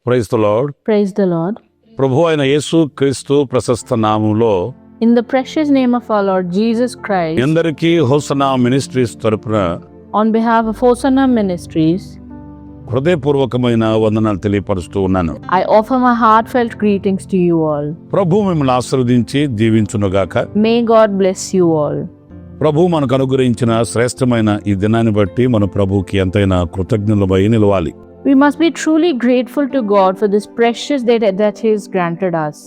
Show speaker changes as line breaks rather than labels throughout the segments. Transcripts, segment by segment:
Praise the Lord.
Praise the Lord.
ప్రభు అయిన యేసు క్రీస్తు ప్రశస్త నామములో
In the precious name of our Lord Jesus Christ,
అందరికీ హోసనా మినిస్ట్రీస్ తరపున
on behalf of Hosanna Ministries,
హృదయపూర్వకమైన వందనాలు తెలియపరుస్తూ ఉన్నాను.
I offer my heartfelt greetings to you all.
ప్రభు మిమ్మల్ని ఆశీర్వదించి దీవించునుగాక.
May God bless you all.
ప్రభు మనకు అనుగ్రహించిన శ్రేష్టమైన ఈ దినాన్ని బట్టి మన ప్రభుకి ఎంతైనా కృతజ్ఞులమై నిలవాలి.
We must be truly grateful to God for this precious day that He has granted us.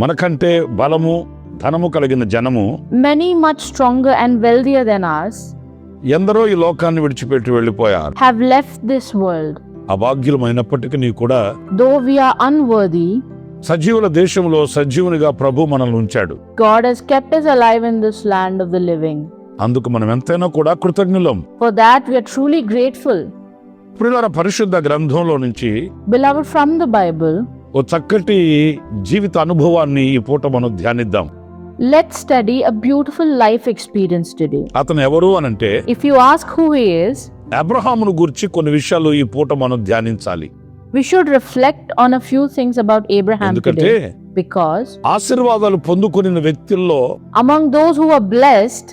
మనకంటే బలము ధనము కలిగిన జనము
Many much stronger and wealthier than us
ఎందరో ఈ లోకాన్ని విడిచిపెట్టి వెళ్ళిపోయారు.
have left this world.
అభాగ్యులమైనప్పటికీ కూడా
Though we are unworthy,
సజీవుల దేశంలో సజీవునిగా ప్రభు మనల్ని ఉంచాడు.
God has kept us alive in this land of the living.
అందుకు మనం ఎంతైనా కూడా కృతజ్ఞులం.
For that we are truly grateful.
ప్రియులారా, పరిశుద్ధ గ్రంథంలో నుంచి
Beloved, from the Bible,
ఓ చక్కటి జీవిత అనుభవాన్ని ఈ పూట మనం ధ్యానిద్దాం.
let's study a beautiful life experience today.
అతను ఎవరు అనంటే
If you ask who he is,
అబ్రహామును గురించి కొన్ని విషయాలు ఈ పూట మనం ధ్యానించాలి.
we should reflect on a few things about Abraham
ఎందుకంటే
today. Because
ఆశీర్వాదాలు పొందుకున్న వ్యక్తుల్లో
among those who are blessed,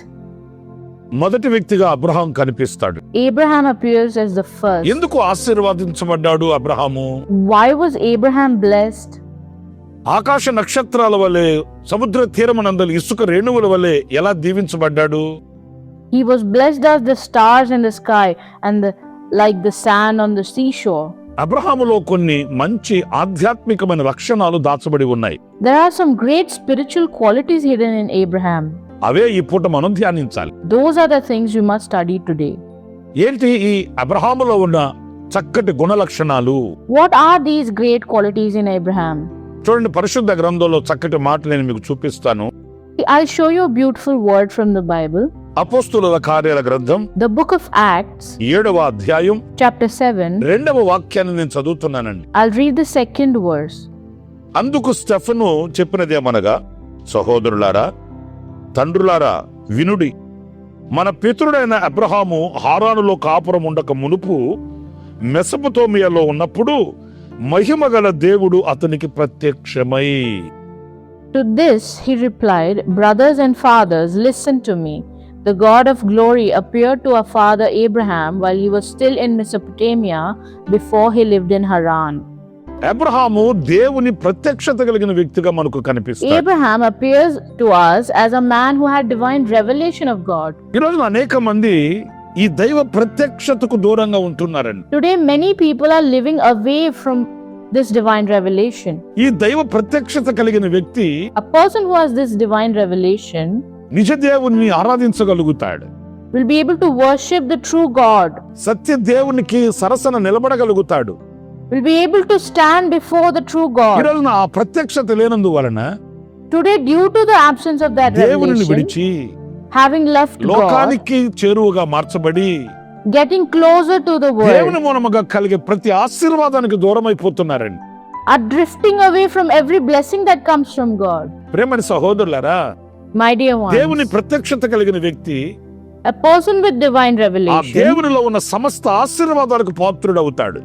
మొదటి వ్యక్తిగా అబ్రహాం కనిపిస్తాడు.
Abraham appears as the first.
ఎందుకు ఆశీర్వాదించబడ్డాడు Abraham?
Why was Abraham blessed?
ఆకాశ నక్షత్రాల వలె సముద్ర తీరమునందలి ఇసుక రేణువుల వలె ఎలా దీవించబడ్డాడు?
He was blessed as the stars in the sky and like the sand on the seashore.
అబ్రహాములో కొన్ని మంచి ఆధ్యాత్మికమైన లక్షణాలు దాచబడి ఉన్నాయి.
There are some great spiritual qualities hidden in Abraham.
అవే ఈ పూట మనం ధ్యానించాలి.
Those are the things we must study today.
ఏంటి ఈ అబ్రహాములో ఉన్న చక్కటి గుణ లక్షణాలు?
What are these great qualities in Abraham?
చూడండి, పరిశుద్ధ గ్రంథంలో చక్కటి మాట నేను మీకు చూపిస్తాను.
I'll show you a beautiful word from the Bible.
అపోస్తుల కార్యాల గ్రంథం
The book of Acts,
7వ అధ్యాయం
chapter 7.
2వ వాక్యాన్ని నేను చదువుతున్నానండి.
I'll read the second verse.
అందుకు స్టెఫను చెప్పినదేమనగా, సహోదరులారా, తండ్రులారా, వినుడి. మన పితరుడైన అబ్రహాము హారానులో కాపురం ఉండక మునుపు మెసొపొతేమియాలో ఉన్నప్పుడు మహిమగల దేవుడు అతనికి ప్రత్యక్షమై.
To this he replied, brothers and fathers, listen to me. The God of glory appeared to our father Abraham while he was still in Mesopotamia before he lived in Haran.
Abraham దేవుని ప్రత్యక్షత కలిగిన వ్యక్తిగా మనకు కనిపిస్తాడు.
Abraham appears to us as a man who had divine revelation of God.
ఈ రోజున అనేక మంది ఈ దైవ ప్రత్యక్షతకు దూరంగా ఉంటున్నారండి.
Today many people are living away from this divine revelation.
ఈ దైవ ప్రత్యక్షత కలిగిన వ్యక్తి
A person who has this divine revelation
నిజ దేవుని ఆరాధించగలుగుతాడు.
will be able to worship the true God,
సత్య దేవునికి సరసన నిలబడగలుగుతాడు.
will be able to stand before the true
ఈ
God.
రోజున ఆ ప్రత్యక్షత లేనందువలన
Today, due to the absence of that
దేవుని
revelation,
విడిచి
having left God,
లోకానికి చేరువగా మార్చబడి
getting closer to the
దేవుని
world,
మూలముగా కలిగే ప్రతి ఆశీర్వాదానికి దూరం అయిపోతున్నారండి.
are drifting away from every blessing that comes from God.
ప్రేమని సహోదరులారా,
My dear
దేవుని
ones,
ప్రత్యక్షత కలిగిన వ్యక్తి
a person with divine
ఆ
revelation
దేవునిలో ఉన్న సమస్త ఆశీర్వాదాలకు పాత్రుడవుతాడు.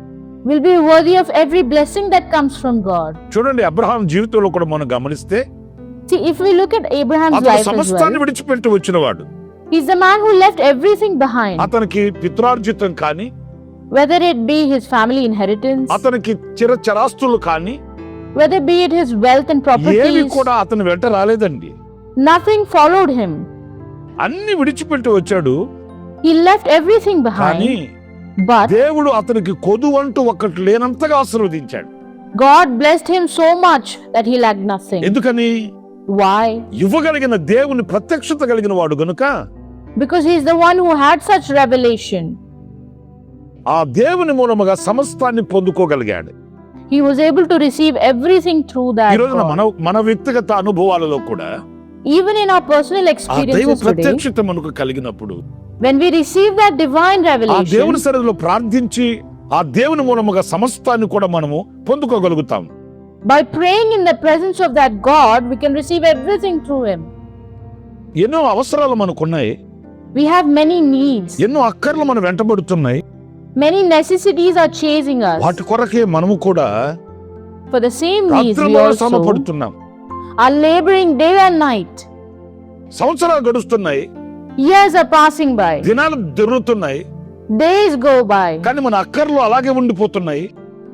will be worthy of every blessing that comes from God.
చూడండి, అబ్రహాం జీవితంలో కూడా మనం గమనిస్తే
See, if we look at Abraham's
అతను
life as
సమస్తాన్ని
well,
విడిచిపెట్టి వచ్చినవాడు.
he's the man who left everything behind,
అతనికి పిత్రార్జితం కానీ,
whether it be his family inheritance,
అతనికి చిరచరాస్తులు కానీ
whether be it his wealth and
ఏవి
properties,
కూడా అతని వెంట రాలేదండి.
nothing followed him.
అన్ని విడిచిపెట్టి వచ్చాడు.
He left everything behind,
కానీ
but
దేవుడు అతనికి కొదువంటూ ఒక్కటి లేనంతగా ఆశీర్వదించాడు.
God blessed him so much that he lacked nothing.
ఎందుకని?
Why?
ఇవ్వగలిగిన దేవుని ప్రత్యక్షత కలిగిన వాడు గనుక
Because he is the one who had such revelation.
ఆ దేవుని మూలముగా సమస్తాన్ని పొందుకోగలిగాడు.
He was able to receive everything through
ఈ
that
రోజున
God.
మన వ్యక్తిగత అనుభవాలలో కూడా
Even in our personal
ఆ దైవ
experiences today,
ప్రత్యక్షత మనకు కలిగినప్పుడు
when we receive that divine
ఆ
revelation,
దేవుని సన్నిధిలో ప్రార్థించి ఆ దేవుని మూలముగా సమస్తాన్ని కూడా మనము పొందుకోగలుగుతాం.
by praying in the presence of that God, we can receive everything through him.
ఎన్నో అవసరాలు మనకున్నాయి,
We have many needs.
ఎన్నో అక్కర్లు మనం వెంటబడుతున్నాయి.
Many necessities are chasing us.
వాటి కొరకే మనము కూడా
For the same needs, we
రాత్రింబగళ్ళు శ్రమ
also
పడుతున్నాం.
are laboring day and night.
సంవత్సరాలు గడుస్తున్నాయి,
Years are passing by.
దినాలు తిరుగుతున్నాయి,
Days go by.
కానీ మన అక్కర్లు అలాగే ఉండిపోతున్నాయి,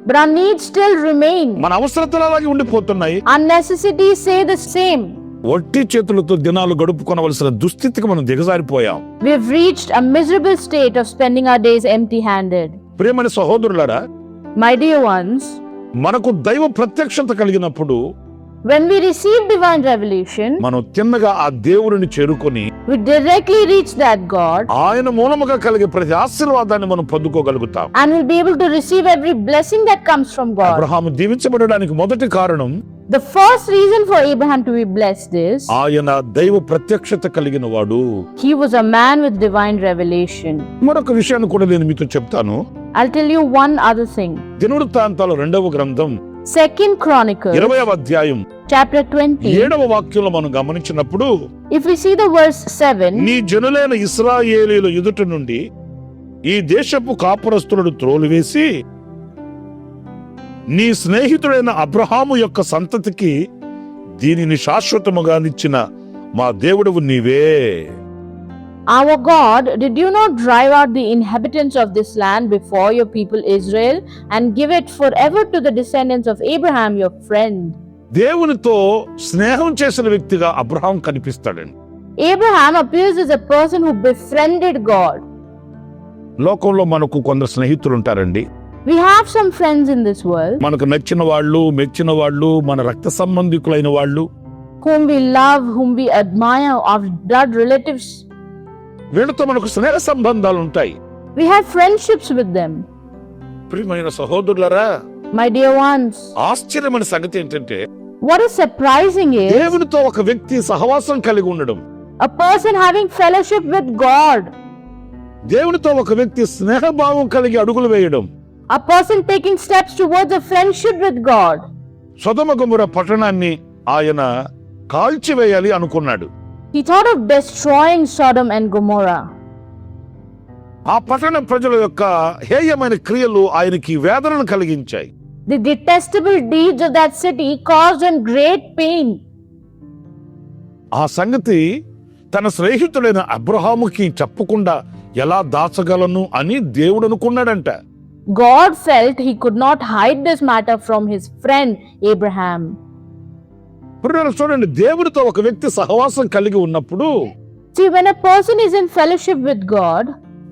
But our needs still remain.
మన అవసరతలు అలాగే ఉండిపోతున్నాయి.
Our necessities say the same.
ఒట్టి చేతులతో దినాలు గడుపుకొనవలసిన దుస్థితికి మనం దిగజారిపోయాం.
We've reached a miserable state of spending our days empty-handed.
ప్రియమైన సహోదరులారా,
My dear ones,
మనకు దైవ ప్రత్యక్షత కలిగినప్పుడు
when we receive divine revelation,
మనం తిన్నగా ఆ దేవుడిని చేరుకొని
we directly reach that God
ఆయన మూలముగా కలిగే ప్రతి ఆశీర్వాదాన్ని మనం పొందుకోగలుగుతాం.
and will be able to receive every blessing that comes from God.
Abraham దీవించబడడానికి మొదటి కారణం
The first reason for Abraham to be blessed is
ఆయన దైవ ప్రత్యక్షత కలిగిన వాడు.
he was a man with divine revelation.
మరొక విషయాన్ని కూడా నేను మీతో చెప్తాను.
I'll tell you one other thing.
దినవృత్తాంతాలు 2వ గ్రంథం
2 Chronicles
20వ అధ్యాయం
chapter 20.
7వ వాక్యంలో మనం గమనించినప్పుడు,
If we see the verse 7,
నీ జనులైన ఇశ్రాయేలీయుల ఎదుట నుండి ఈ దేశపు కాపురస్తులను త్రోలివేసి నీ స్నేహితుడైన అబ్రహాము యొక్క సంతతికి దీనిని శాశ్వతముగా నిచ్చిన మా దేవుడవు నీవే.
our God, did you not drive out the inhabitants of this land before your people Israel and give it forever to the descendants of Abraham your friend?
దేవునితో స్నేహం చేసిన వ్యక్తిగా Abraham కనిపిస్తాడండి.
Abraham appears as a person who befriended God.
లోకంలో మనకు కొందరు స్నేహితులు ఉంటారండి.
We have some friends in this world
మనకు నచ్చిన వాళ్ళు, మెచ్చిన వాళ్ళు, మన రక్త సంబంధికులైన వాళ్ళు,
whom we love, whom we admire, our blood relatives.
వీళ్ళతో మనకు స్నేహ సంబంధాలు ఉంటాయి.
We have friendships with them.
ప్రియమైన సహోదరులారా,
My dear ones,
ఆశ్చర్యమైన సంగతి ఏంటంటే
what is surprising is
దేవునితో ఒక వ్యక్తి సహవాసం కలిగి ఉండడం,
a person having fellowship with God,
దేవునితో ఒక వ్యక్తి స్నేహభావం కలిగి అడుగులు వేయడం.
a person taking steps towards a friendship with God.
సొదొమ గొమొర్రా పట్టణాన్ని ఆయన కాల్చివేయాలి అనుకున్నాడు.
He thought of destroying Sodom and Gomorrah.
ఆ పట్టణ ప్రజల యొక్క హేయమైన క్రియలు ఆయనకి వేదనను కలిగించాయి.
The detestable deeds of that city caused him great pain.
ఆ సంగతి తన స్నేహితుడైన అబ్రహాముకి చెప్పకుండా ఎలా దాచగలను అని దేవుడు అనుకున్నాడంట.
God felt he could not hide this matter from his friend Abraham.
ఇప్పుడు చూడండి, దేవుడితో ఒక వ్యక్తి సహవాసం కలిగి ఉన్నప్పుడు
See, when a person is in fellowship with God,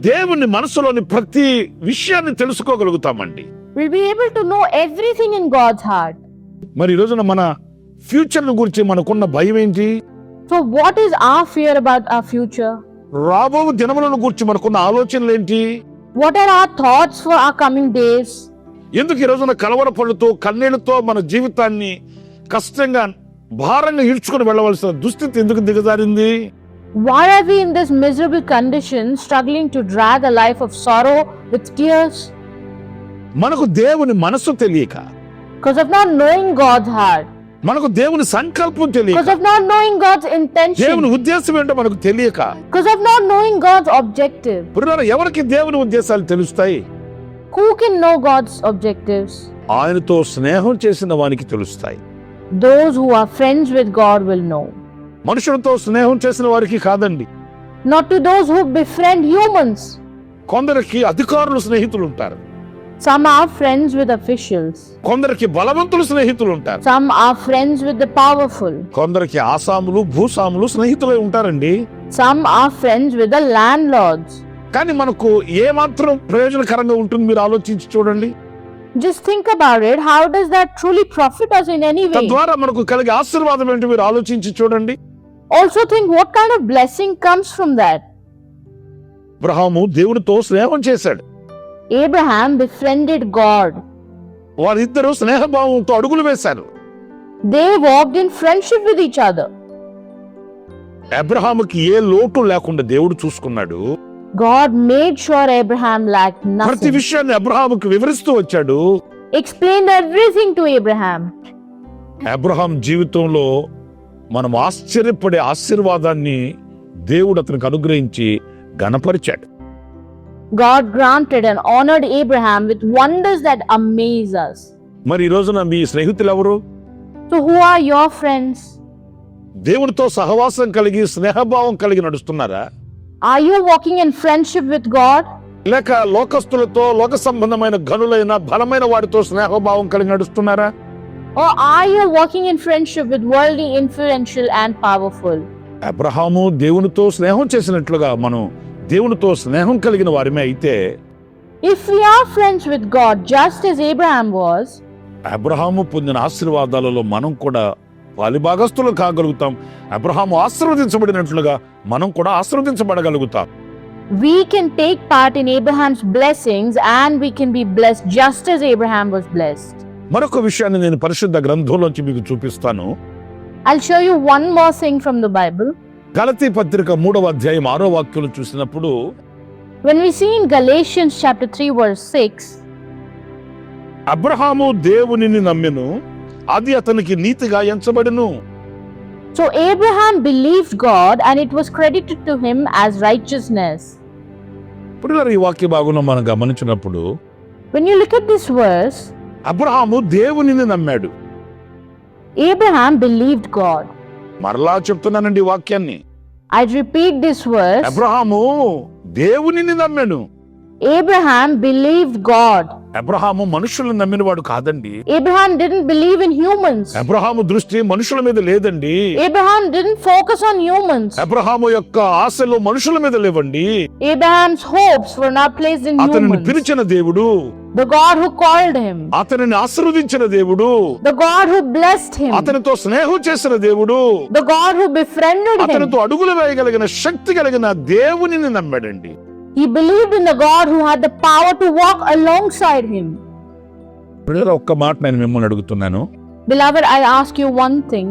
దేవుని మనసులోని ప్రతి విషయాన్ని తెలుసుకోగలుగుతామండి.
we'll be able to know everything in God's heart.
మరి ఈ రోజున మన ఫ్యూచర్ గురించి మనకున్న భయం ఏంటి?
So what is our fear about our future?
రాబో దినములను గురించి మనకున్న ఆలోచనలు ఏంటి?
What are our thoughts for our coming days?
ఎందుకు ఈ రోజున కలవరపడుతూ కన్నీళ్లతో మన జీవితాన్ని కష్టంగా భారంగా ఈడ్చుకుని వెళ్ళవలసిన దుస్థితి ఎందుకు దిగజారింది?
Why are we in this miserable condition, struggling to drag a life of sorrow with tears?
మనకు దేవుని మనసు తెలియక,
Because of not knowing God's heart.
మనకు దేవుని సంకల్పం తెలియక,
Because of not knowing God's
దేవుని
intention.
ఉద్దేశం ఏంటో మనకు తెలియక.
Because of not knowing God's objective.
పురాణ ఎవరికి దేవుని ఉద్దేశాలు తెలుస్తాయి?
Who can know God's objectives?
ఆయనతో స్నేహం చేసిన వానికి తెలుస్తాయి.
Those who are friends with God will know.
మనుషులతో స్నేహం చేసిన వారికి కాదండి.
Not to those who befriend humans.
కొందరికి అధికారులు స్నేహితులు ఉంటారు,
Some are friends with officials.
కొందరికి బలవంతులు స్నేహితులు ఉంటారు,
Some are friends with the powerful.
కొందరికి ఆసాములు భూసాములు స్నేహితులై ఉంటారండి.
Some are friends with the landlords.
కానీ మనకు ఏమాత్రం ప్రయోజనకరంగా ఉంటుంది మీరు ఆలోచించి చూడండి.
Just think about it. How does that truly profit us in any way?
తద్వారా మనకు కలిగే ఆశీర్వాదం ఏంటి మీరు ఆలోచించి చూడండి.
Also think what kind of blessing comes from that.
Abraham దేవునితో స్నేహం చేశాడు.
Abraham befriended God.
వారిద్దరూ స్నేహభావంతో అడుగులు వేశారు.
They walked in friendship with each other.
అబ్రహాముకి ఏ లోటు లేకుండా దేవుడు చూసుకున్నాడు.
God made sure Abraham lacked
ప్రతి
nothing.
విషయాన్ని అబ్రహాముకి వివరిస్తూ వచ్చాడు.
Explained everything to Abraham.
Abraham జీవితంలో మనం ఆశ్చర్యపడే ఆశీర్వాదాన్ని దేవుడు అతనికి అనుగ్రహించి ఘనపరిచాడు.
God granted and honored Abraham with wonders that amaze us.
మరి ఈ రోజున మీ స్నేహితులు ఎవరు?
So who are your friends?
దేవునితో సహవాసం కలిగి స్నేహభావం కలిగి నడుస్తున్నారా?
Are you walking in friendship with God?
లేక లోకస్తులతో లోక సంబంధమైన ఘనులైన బలమైన వారితో స్నేహభావం కలిగి నడుస్తున్నారా?
Or are you walking in friendship with worldly, influential and powerful?
Abraham దేవునితో స్నేహం చేసినట్లుగా మనం దేవునితో స్నేహం కలిగిన వారిమే అయితే,
If we are friends with God just as Abraham was,
Abraham పొందిన ఆశీర్వాదాలలో మనం కూడా పాలిభాగస్తులు కాగలుగుతాం. అబ్రహాము ఆశీర్వదించబడినట్లుగా మనం కూడా ఆశీర్వదించబడగలుగుతాం.
we can take part in Abraham's blessings and we can be blessed just as Abraham was blessed.
మరొక విషయాన్ని నేను పరిశుద్ధ గ్రంథంలోంచి మీకు చూపిస్తాను.
I'll show you one more thing from the Bible.
గలతీ పత్రిక 3వ అధ్యాయం 6వ వాక్యం చూసినప్పుడు,
When we see in Galatians chapter 3 verse 6,
Abraham దేవునిని నమ్మెను, అది అతనికి నీతిగా ఎంచబడెను.
so Abraham believed God and it was credited to him as righteousness.
ఇప్పుడు ఈ వాక్య భాగంలో మనం గమనించినప్పుడు,
When you look at this verse,
Abraham దేవునిని నమ్మాడు.
Abraham believed God.
మరలా చెప్తున్నానండి ఈ వాక్యాన్ని.
I'd repeat this verse.
Abraham దేవునిని నమ్మాను.
Abraham believed God.
అబ్రహాము మనుషులను నమ్మినవాడు కాదండి.
Abraham didn't believe in humans.
Abraham దృష్టి మనుషుల మీద లేదండి.
Abraham didn't focus on humans.
Abraham యొక్క ఆశలు మనుషుల మీద లేవండి.
Abraham's hopes were not placed in
అతనిని
humans.
పిలిచిన దేవుడు,
The God who called him,
అతనిని ఆశీర్వదించిన దేవుడు,
the God who blessed him,
అతనితో స్నేహం చేసిన దేవుడు,
the God who befriended him.
అతనితో అడుగులు వేయగలిగిన శక్తి కలిగిన దేవునిని నమ్మాడండి.
He believed in the God who had the power to walk alongside him.
ఇప్పుడు ఒక్క మాట నేను మిమ్మల్ని అడుగుతున్నాను.
Beloved, I ask you one thing.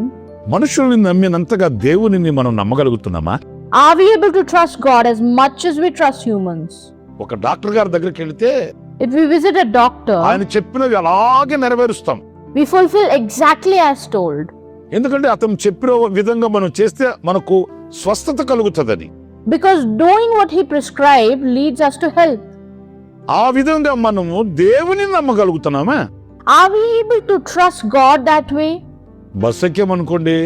మనుషుల్ని నమ్మినంతగా దేవునిని మనం నమ్మగలుగుతున్నామా?
Are we able to trust God as much as we trust humans?
ఒక డాక్టర్ గారి దగ్గరికి వెళితే
If we visit a doctor,
ఆయన చెప్పినవి అలాగే నెరవేరుస్తాం.
we fulfill exactly as told.
ఎందుకంటే అతను చెప్పిన విధంగా మనం చేస్తే మనకు స్వస్థత కలుగుతుందని.
Because doing what he prescribed leads us to health.
ఆ విధంగా మనము దేవుని నమ్మగలుగుతున్నామా?
Are we able to trust God that way?
Bus ఎక్కామనుకోండి,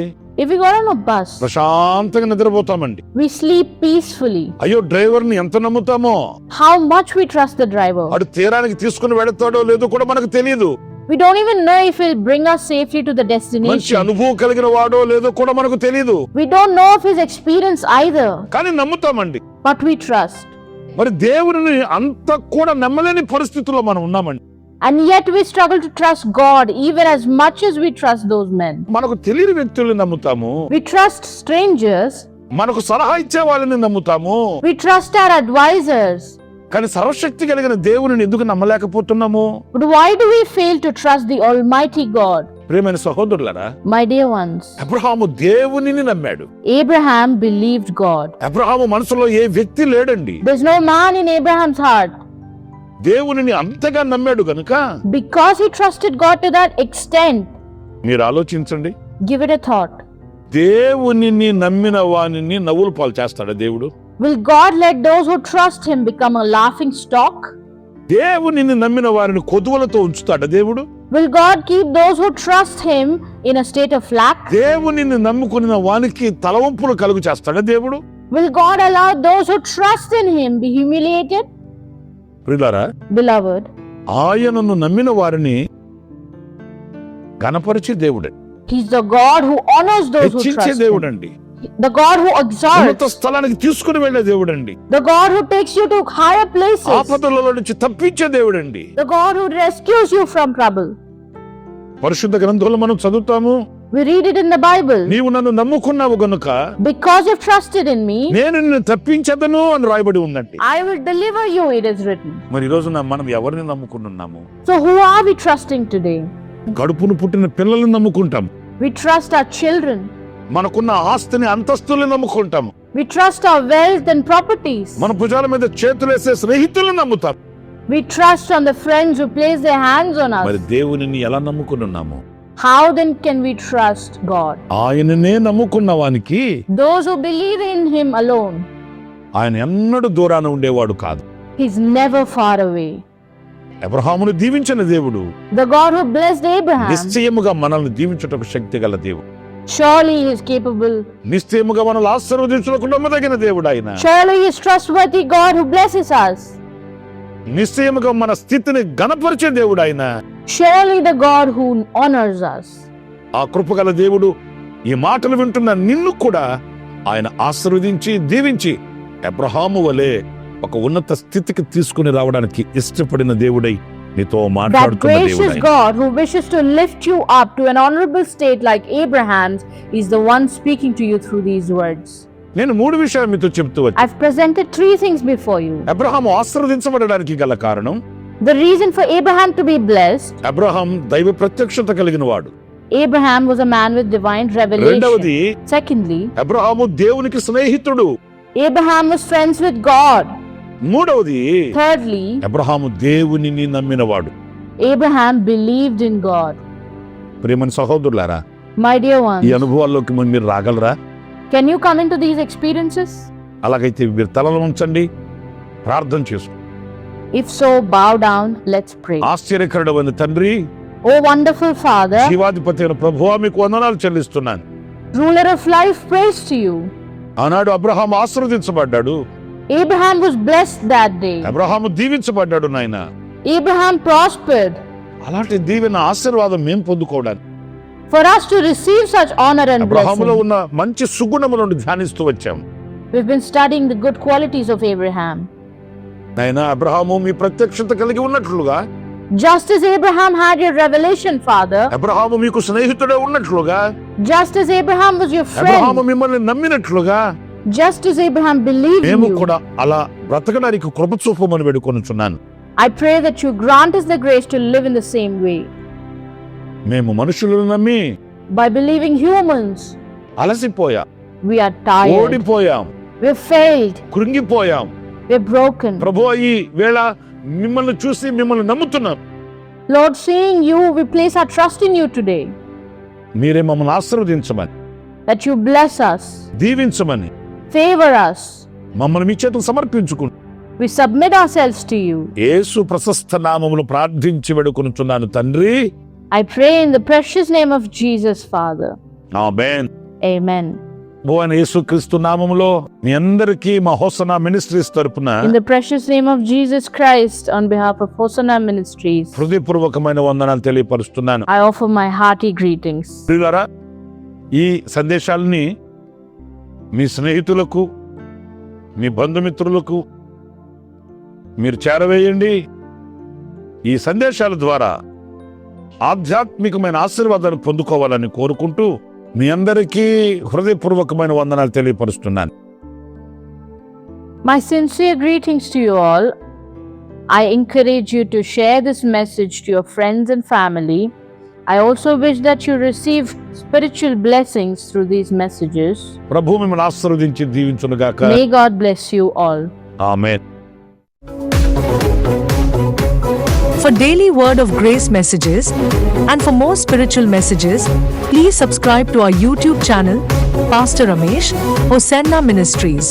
If we got on a bus,
ప్రశాంతంగా నిద్రపోతామండి.
we sleep peacefully.
అయ్యో డ్రైవర్ని ఎంత నమ్ముతామో,
How much we trust the driver.
అడు తీరానికి తీసుకుని వెళతాడో లేదో కూడా మనకు తెలియదు.
We don't even know if he'll bring us safely to the
మంచి
destination.
అనుభవం కలిగిన వాడో లేదో కూడా మనకు తెలియదు.
We don't know of his experience either,
కానీ నమ్ముతామండి.
but we trust.
మరి దేవుని అంత కూడా నమ్మలేని పరిస్థితుల్లో మనం ఉన్నామండి.
And yet we struggle to trust God even as much as we trust those men.
మనకు తెలియని వ్యక్తుల్ని నమ్ముతాము,
We trust strangers,
మనకు సలహా ఇచ్చే వాళ్ళని నమ్ముతాము.
we trust our advisors.
కానీ సర్వశక్తి కలిగిన దేవుని ఎందుకు నమ్మలేకపోతున్నాము?
But why do we fail to trust the Almighty God?
ప్రియమైన సహోదరులారా,
My dear ones,
అబ్రహాము దేవునిని నమ్మాడు.
Abraham believed God.
అబ్రహాము మనసులో ఏ వ్యక్తి లేడండి.
There's no man in Abraham's heart.
దేవునిని అంతగా నమ్మాడు గనుక
Because he trusted God to that extent.
మీరు ఆలోచించండి.
Give it a thought.
దేవునిని నమ్మిన వానిని నవ్వుల పాలు చేస్తాడా దేవుడు?
Will God let those who trust him become a laughing stock?
దేవునిని నమ్మిన వారిని కొదువలతో ఉంచుతాడా దేవుడు?
Will God keep those who trust him in a state of lack?
దేవునిని నమ్ముకున్న వానికి తలవంపులు కలుగు చేస్తాడా దేవుడు?
Will God allow those who trust in him be humiliated?
ప్రియులారా,
Beloved,
ఆయనను నమ్మిన వారిని గణపరిచే దేవుడే,
he's the God who honors those who
హెచ్చించే
trust him.
దేవుడండి,
The God who
ఉన్నత
exalts.
స్థలానికి తీసుకుని వెళ్లే దేవుడండి,
The God who takes you to higher places.
ఆపదలలో నుంచి తప్పించే దేవుడండి.
The God who rescues you from trouble.
పరిశుద్ధ గ్రంథంలో మనం చదువుతాము,
We read it in the Bible.
నీవు నన్ను నమ్ముకున్నావు గనుక
Because you've trusted in me,
నేను నిన్ను తప్పించదను అని రాయబడి ఉందండి.
I will deliver you, it is written.
మరి ఈ రోజున మనం ఎవరిని నమ్ముకున్నాము?
So who are we trusting today?
కడుపును పుట్టిన పిల్లల్ని నమ్ముకుంటాం,
We trust our children.
మనకున్న ఆస్తిని అంతస్తుల్ని నమ్ముకుంటాం,
We trust our wealth and properties.
మన భుజాల మీద చేతులేసే స్నేహితుల్ని నమ్ముతాం.
We trust on the friends who place their hands on
మరి
us.
దేవునిని ఎలా నమ్ముకున్నాము?
How then can we trust God?
ఆయననే నమ్ముకున్న వానికి
Those who believe in him alone.
ఆయన ఎన్నడూ దూరాన ఉండేవాడు కాదు.
He's never far away.
అబ్రహామును దీవించిన దేవుడు
The God who blessed Abraham,
నిశ్చయముగా మనల్ని దీవించుటకు శక్తి గల దేవుడు.
surely He is capable.
నిశ్చయముగా మనల్ని ఆశీర్వదించుటకు నమ్మదగిన దేవుడు ఆయన.
Surely He is trustworthy God who blesses us.
నిశ్చయముగా మన స్థితిని గణపరిచే దేవుడు ఆయన.
Surely the God who honors us.
ఆ కృపగల దేవుడు ఈ మాటలు వింటున్న నిన్ను కూడా ఆయన ఆశీర్వదించి దీవించి అబ్రహాము వలె ఒక ఉన్నత స్థితికి తీసుకుని రావడానికి ఇష్టపడిన దేవుడై నీతో
That
మాట్లాడుతున్న
gracious
దేవుడు ఆయన.
God who wishes to lift you up to an honorable state like Abraham's is the one speaking to you through these words.
నేను 3 విషయాలు మీతో చెప్తూ వచ్చాను.
I've presented 3 things before you.
Abraham ఆశీర్వదించబడడానికి గల కారణం,
The reason for Abraham to be blessed,
Abraham దైవ ప్రత్యక్షత కలిగిన వాడు.
Abraham was a man with divine
రెండవది,
revelation. Secondly,
అబ్రహాము దేవునికి స్నేహితుడు.
Abraham was friends with God.
మూడవది,
Thirdly,
అబ్రహాము దేవునిని నమ్మినవాడు.
Abraham believed in God.
ప్రియమైన సహోదరులారా,
My dear
ఈ
ones,
అనుభవాల్లోకి మీరు రాగలరా?
can you come into these experiences?
అలాగైతే మీరు తలలో ఉంచండి, ప్రార్థన చేసుకోండి.
If so, bow down, let's pray.
ఆశ్చర్యకరుడైన తండ్రి,
O wonderful Father,
జీవాధిపతి అయిన ప్రభువా, మీకు వందనాలు చెల్లిస్తున్నాను.
ruler of life, praise to you.
ఆనాడు అబ్రహాం ఆశీర్వదించబడ్డాడు.
Abraham was blessed that day.
Abraham దీవించబడ్డాడు నాయన.
Abraham prospered.
అలాంటి దీవెన ఆశీర్వాదం మేము పొందుకోవడానికి
For us to receive such honor and
అబ్రహాములో
blessing,
ఉన్న మంచి సుగుణములను ధ్యానిస్తూ వచ్చాం.
we've been studying the good qualities of Abraham.
నాయన, అబ్రహాము మీ ప్రత్యక్షత కలిగి ఉన్నట్లుగా,
Just as Abraham had your revelation, Father,
Abraham మీకు స్నేహితుడే ఉన్నట్లుగా,
just as Abraham was your
Abraham
friend,
మిమ్మల్ని నమ్మినట్లుగా
just as Abraham believed in
మేము
you,
కూడా అలా బ్రతకడానికి కృప చూపమని వేడుకొనుచున్నాను.
I pray that you grant us the grace to live in the same way.
మేము మనుషులను నమ్మి
By believing humans,
అలసిపోయాం,
we are tired,
ఓడిపోయాం,
we've failed,
కృంగిపోయాం.
we're broken.
ప్రభువా, ఈ వేళ మిమ్మల్ని చూసి మిమ్మల్ని నమ్ముతున్నాం.
Lord, seeing you, we place our trust in you today,
మీరే మమ్మల్ని ఆశీర్వదించమని,
that you bless us,
దీవించమని,
favor us.
మమ్మల్ని మీ చేతులకు సమర్పించుకుంటూ
We submit ourselves to you.
యేసు ప్రశస్త నామములో ప్రార్థించి వేడుకొనుచున్నాను తండ్రి.
I pray in the precious name of Jesus, Father.
Amen.
Amen.
బోవన యేసుక్రీస్తు నామములో మీ అందరికీ మా హోసనా మినిస్ట్రీస్ తరపున
In the precious name of Jesus Christ, on behalf of Hosanna Ministries,
హృదయపూర్వకమైన వందనాలు తెలియపరుస్తున్నాను.
I offer my hearty greetings.
ప్రియులారా, ఈ సందేశాలని మీ స్నేహితులకు, మీ బంధుమిత్రులకు మీరు చేరవేయండి. ఈ సందేశాల ద్వారా ఆధ్యాత్మికమైన ఆశీర్వాదాన్ని పొందుకోవాలని కోరుకుంటూ మీ అందరికీ హృదయపూర్వకమైన వందనాలు తెలియపరుస్తున్నాను.
My sincere greetings to you all. I encourage you to share this message to your friends and family. I also wish that you receive spiritual blessings through these messages.
ప్రభు మిమ్మల్ని ఆశీర్వదించి దీవించునుగాక.
May God bless you all.
Amen.
For daily Word of Grace messages and for more spiritual messages, please subscribe to our YouTube channel, Pastor Ramesh, Hosanna Ministries.